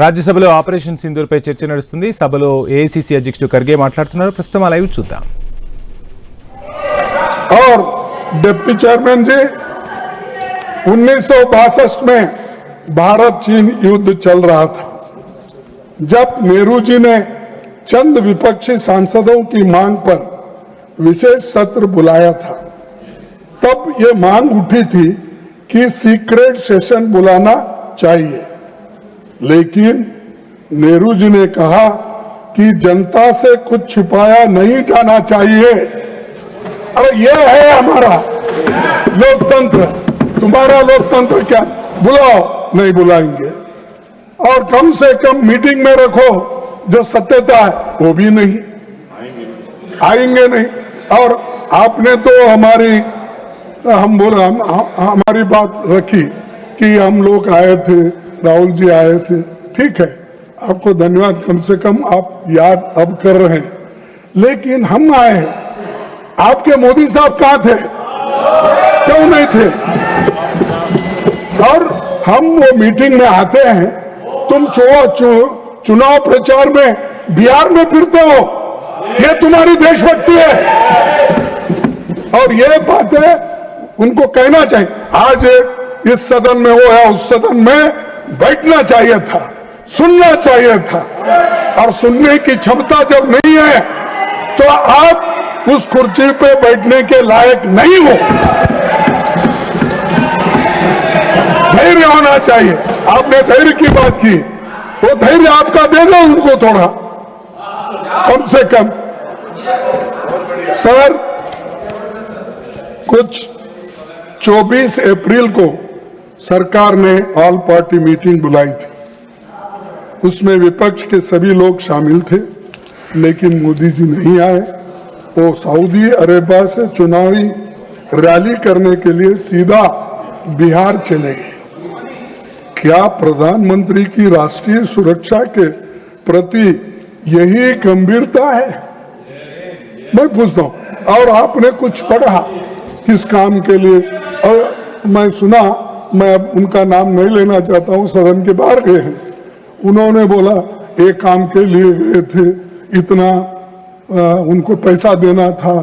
రాజ్యసభలో ఆపరేషన్ సింధూర్పై చర్చ నడుస్తుంది. సభలో ఏఐసీసీ అధ్యక్షుడు ఖర్గే మాట్లాడుతున్నారు. ప్రస్తుతం ఆ లైవ్ చూద్దాం. और डिप्टी चेयरमैन जी 1962 में भारत चीन युद्ध चल रहा था, जब नेहरू जी ने चंद विपक्षी सांसदों की मांग पर विशेष सत्र बुलाया था, तब ये मांग उठी थी कि सीक्रेट सेशन बुलाना चाहिए, लेकिन नेहरू जी ने कहा कि जनता से कुछ छिपाया नहीं जाना चाहिए। अरे ये है हमारा लोकतंत्र, तुम्हारा लोकतंत्र क्या? बुलाओ, नहीं बुलाएंगे। और कम से कम मीटिंग में रखो, जो सत्यता है वो भी नहीं आएंगे नहीं। और आपने तो हमारी बात रखी कि हम लोग आए थे, राहुल जी आए थे, ठीक है, आपको धन्यवाद, कम से कम आप याद अब कर रहे हैं। लेकिन हम आए हैं, आपके मोदी साहब कहां थे? क्यों नहीं थे? और हम वो मीटिंग में आते हैं, तुम चुनाव प्रचार में बिहार में फिरते हो, ये तुम्हारी देशभक्ति है। और ये बातें उनको कहना चाहिए। आज इस सदन में वो है, उस सदन में बैठना चाहिए था, सुनना चाहिए था। और सुनने की क्षमता जब नहीं है तो आप उस कुर्सी पे बैठने के लायक नहीं हो। धैर्य होना चाहिए। आपने धैर्य की बात की, वो धैर्य आपका दे दो उनको थोड़ा, कम से कम। सर, कुछ 24 अप्रैल को सरकार ने ऑल पार्टी मीटिंग बुलाई थी, उसमें विपक्ष के सभी लोग शामिल थे, लेकिन मोदी जी नहीं आए। वो सऊदी अरेबिया से चुनावी रैली करने के लिए सीधा बिहार चले गए। क्या प्रधानमंत्री की राष्ट्रीय सुरक्षा के प्रति यही गंभीरता है? मैं पूछता हूं। और आपने कुछ पढ़ा किस काम के लिए? और मैं सुना, मैं अब उनका नाम नहीं लेना चाहता हूं, सदन के बाहर गए हैं, उन्होंने बोला एक काम के लिए गए थे, इतना उनको पैसा देना था,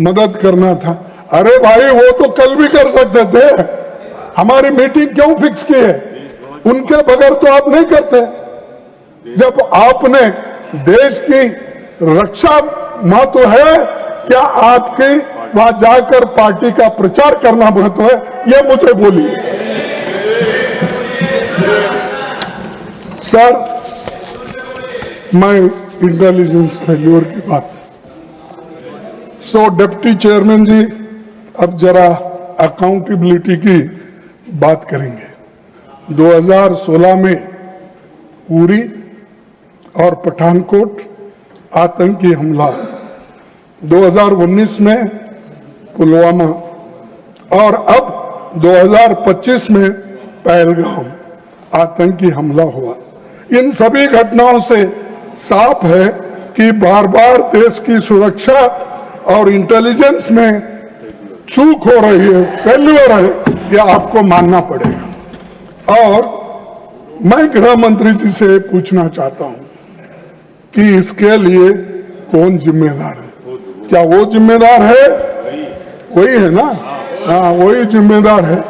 मदद करना था। अरे भाई, वो तो कल भी कर सकते थे। हमारी मीटिंग क्यों फिक्स की है? उनके बगैर तो आप नहीं करते। जब आपने देश की रक्षा महत्व है, क्या आपकी वहां जाकर पार्टी का प्रचार करना महत्व है? ये मुझे बोलिए। सर, मैं इंटेलिजेंस फेल्योर की बात, डिप्टी चेयरमैन जी अब जरा अकाउंटेबिलिटी की बात करेंगे। 2016 में उरी और पठानकोट आतंकी हमला, 2019 में पुलवामा, और अब 2025 में पहलगाम आतंकी हमला हुआ। इन सभी घटनाओं से साफ है कि बार बार देश की सुरक्षा और इंटेलिजेंस में चूक हो रही है, फेल्यूर है, यह आपको मानना पड़ेगा। और मैं गृह मंत्री जी से पूछना चाहता हूं कि इसके लिए कौन जिम्मेदार है? क्या वो जिम्मेदार है? वही है ना? हाँ, वही जिम्मेदार है।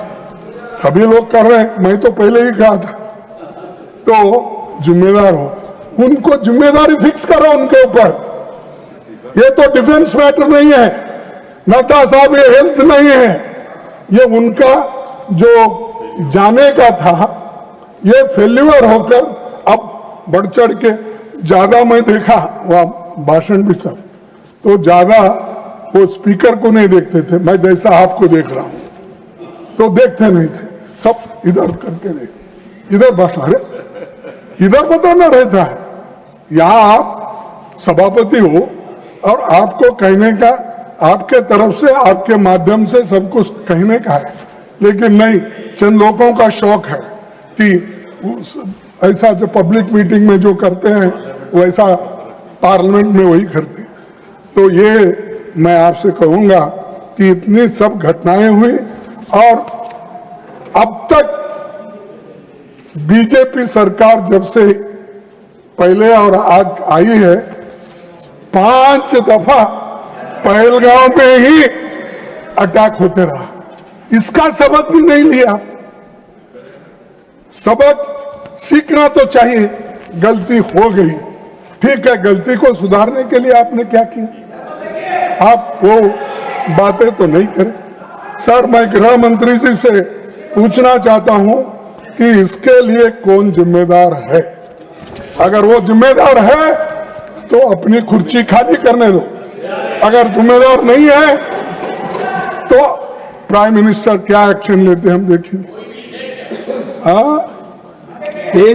सभी लोग कर रहे हैं, मैं तो पहले ही कहा था। तो जिम्मेदार हो, उनको जिम्मेदारी फिक्स करो उनके ऊपर। ये तो डिफेंस मैटर नहीं है, नड्डा साहब, ये हेल्थ नहीं है, ये उनका जो जाने का था, ये फेल्यूर होकर अब बढ़ चढ़ के ज्यादा, मैं देखा वहां भाषण भी सब, तो ज्यादा वो स्पीकर को नहीं देखते थे, मैं जैसा आपको देख रहा हूं तो देखते नहीं थे, सब इधर करके देख, इधर भाषण, अरे इधर बताना रहता है। यहां आप सभापति हो और आपको कहने का, आपके तरफ से, आपके माध्यम से सब कुछ कहने का है, लेकिन नहीं, चंद लोगों का शौक है कि ऐसा जो पब्लिक मीटिंग में जो करते हैं वैसा पार्लियामेंट में वही करते। तो ये मैं आपसे कहूंगा कि इतनी सब घटनाएं हुई और अब तक बीजेपी सरकार जब से पहले और आज आई है, 5 दफा पहलगांव में ही अटैक होते रहा। इसका सबक भी नहीं लिया। सबक सीखना तो चाहिए, गलती हो गई, ठीक है, गलती को सुधारने के लिए आपने क्या किया? आप वो बातें तो नहीं करें। सर, मैं गृह मंत्री जी से पूछना चाहता हूं कि इसके लिए कौन जिम्मेदार है? अगर वो जिम्मेदार है तो अपनी कुर्सी खाली करने दो, अगर जिम्मेदार नहीं है तो प्राइम मिनिस्टर क्या एक्शन लेते हैं हम देखेंगे।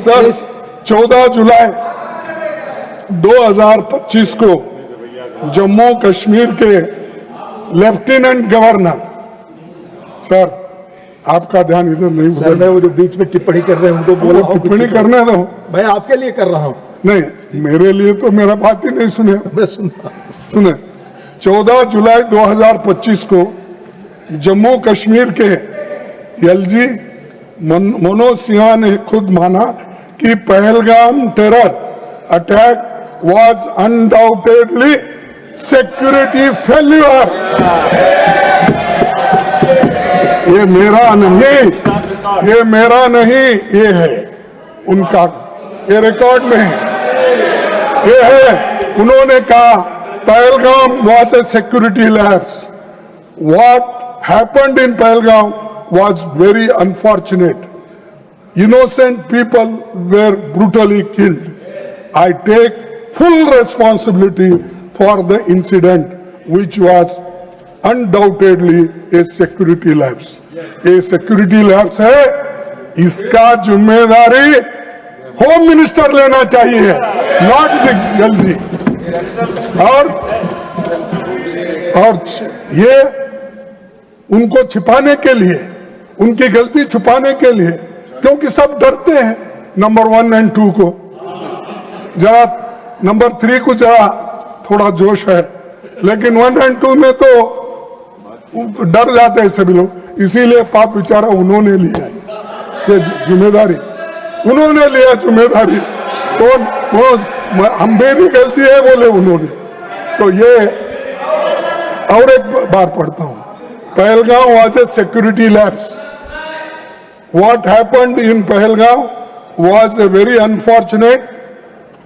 सर, 14 जुलाई 2025 को जम्मू कश्मीर के लेफ्टिनेंट गवर्नर, सर आपका ध्यान इधर नहीं, सर मैं वो जो बीच में टिप्पणी कर रहे हैं उनको बोला, टिप्पणी करने दो। मैं आपके लिए कर रहा हूं। नहीं, मेरे लिए तो मेरा बात ही नहीं सुने। मैं सुने 14 जुलाई 2025 को जम्मू कश्मीर के एलजी मनोज सिन्हा ने खुद माना कि Pahalgam terror attack was undoubtedly security failure. ये मेरा नहीं, ये है उनका, ये रिकॉर्ड में है, ये है। उन्होंने कहा Pahalgam was a security lapse. What happened in Pahalgam was very unfortunate. Innocent people were brutally killed. I take full responsibility for the incident, which was undoubtedly a security lapse. A security lapse है, इसका जिम्मेदारी home minister लेना चाहिए, not the LG. और ये उनको छिपाने के लिए, उनकी गलती छुपाने के लिए, क्योंकि सब डरते हैं नंबर 1 और 2 को, जरा नंबर 3 को जरा थोड़ा जोश है, लेकिन 1 और 2 में तो डर जाते हैं सभी लोग। इसीलिए पाप बेचारा उन्होंने लिया ये जिम्मेदारी, उन्होंने लिया जिम्मेदारी, तो वो हम मेरी गलती है बोले उन्होंने। तो ये और एक बार पढ़ता हूं, Pahalgam was a security lapse. What happened in Pahalgam was a very unfortunate.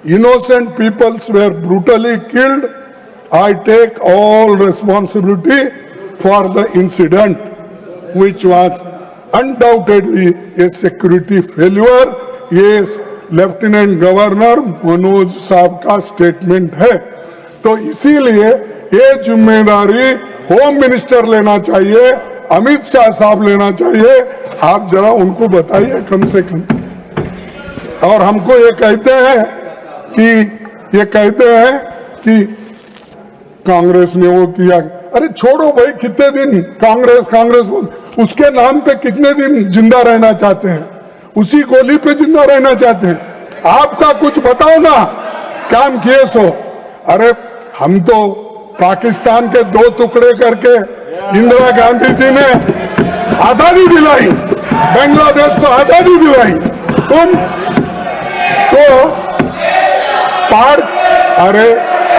Innocent peoples were brutally killed. I take all responsibility for the incident, which was undoubtedly a security failure. Yes, lieutenant governor Manoj साहब का statement है। तो इसीलिए ये जिम्मेदारी home minister लेना चाहिए, अमित शाह साहब लेना चाहिए। आप जरा उनको बताइए कम से कम। और हमको ये कहते हैं कि कांग्रेस ने वो किया। अरे छोड़ो भाई, कितने दिन कांग्रेस उसके नाम पे कितने दिन जिंदा रहना चाहते हैं, उसी गोली पे जिंदा रहना चाहते हैं। आपका कुछ बताओ ना, काम किए सो। अरे हम तो पाकिस्तान के 2 टुकड़े करके इंदिरा गांधी जी ने आजादी दिलाई, बांग्लादेश को आजादी दिलाई। तुम तो अरे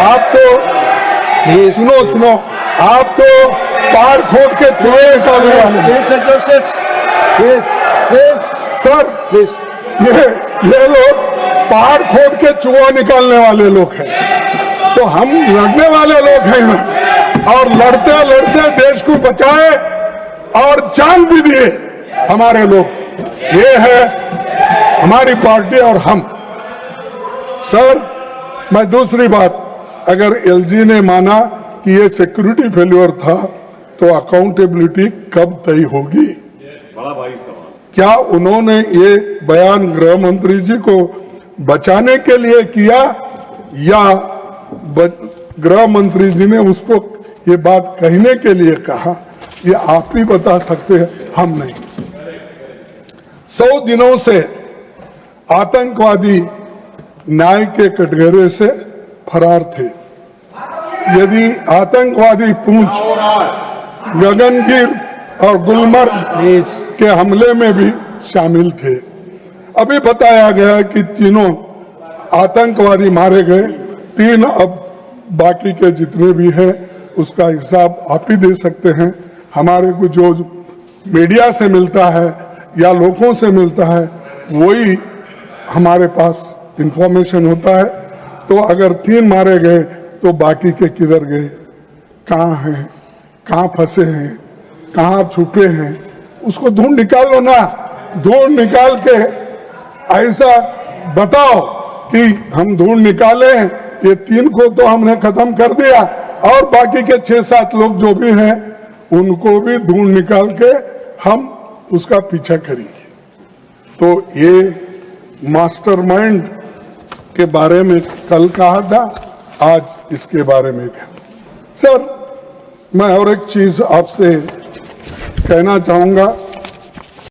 आप तो सुनो, आप तो पहाड़ खोद के चुहे निकालने वाले। सर ये लोग पहाड़ खोद के चुहा निकालने वाले लोग हैं, तो हम लड़ने वाले लोग हैं, और लड़ते लड़ते देश को बचाए और जान भी दिए हमारे लोग। ये है हमारी पार्टी और हम। सर, मैं दूसरी बात, अगर एलजी ने माना कि ये सिक्योरिटी फेल्योर था, तो अकाउंटेबिलिटी कब तय होगी? बड़ा भारी सवाल। क्या उन्होंने ये बयान गृह मंत्री जी को बचाने के लिए किया, या गृह मंत्री जी ने उसको ये बात कहने के लिए कहा? ये आप ही बता सकते हैं, हम नहीं। 100 दिनों से आतंकवादी न्याय के कटघरे से फरार थे। यदि आतंकवादी पूंछ, गगनगिर और गुलमर्ग के हमले में भी शामिल थे। अभी बताया गया कि तीनों आतंकवादी मारे गए, 3 अब बाकी के जितने भी है उसका हिसाब आप ही दे सकते हैं। हमारे को जो मीडिया से मिलता है या लोगों से मिलता है वही हमारे पास इंफॉर्मेशन होता है। तो अगर 3 मारे गए तो बाकी के किधर गए, कहाँ हैं, कहाँ फंसे हैं, कहाँ छुपे हैं, उसको ढूंढ निकालो ना। ढूंढ निकाल के ऐसा बताओ कि हम ढूंढ निकाले, ये 3 को तो हमने खत्म कर दिया और बाकी के 6-7 लोग जो भी हैं उनको भी ढूंढ निकाल के हम उसका पीछा करेंगे। तो ये मास्टरमाइंड के बारे में कल कहा था, आज इसके बारे में कहा। सर, मैं और एक चीज आपसे कहना चाहूंगा।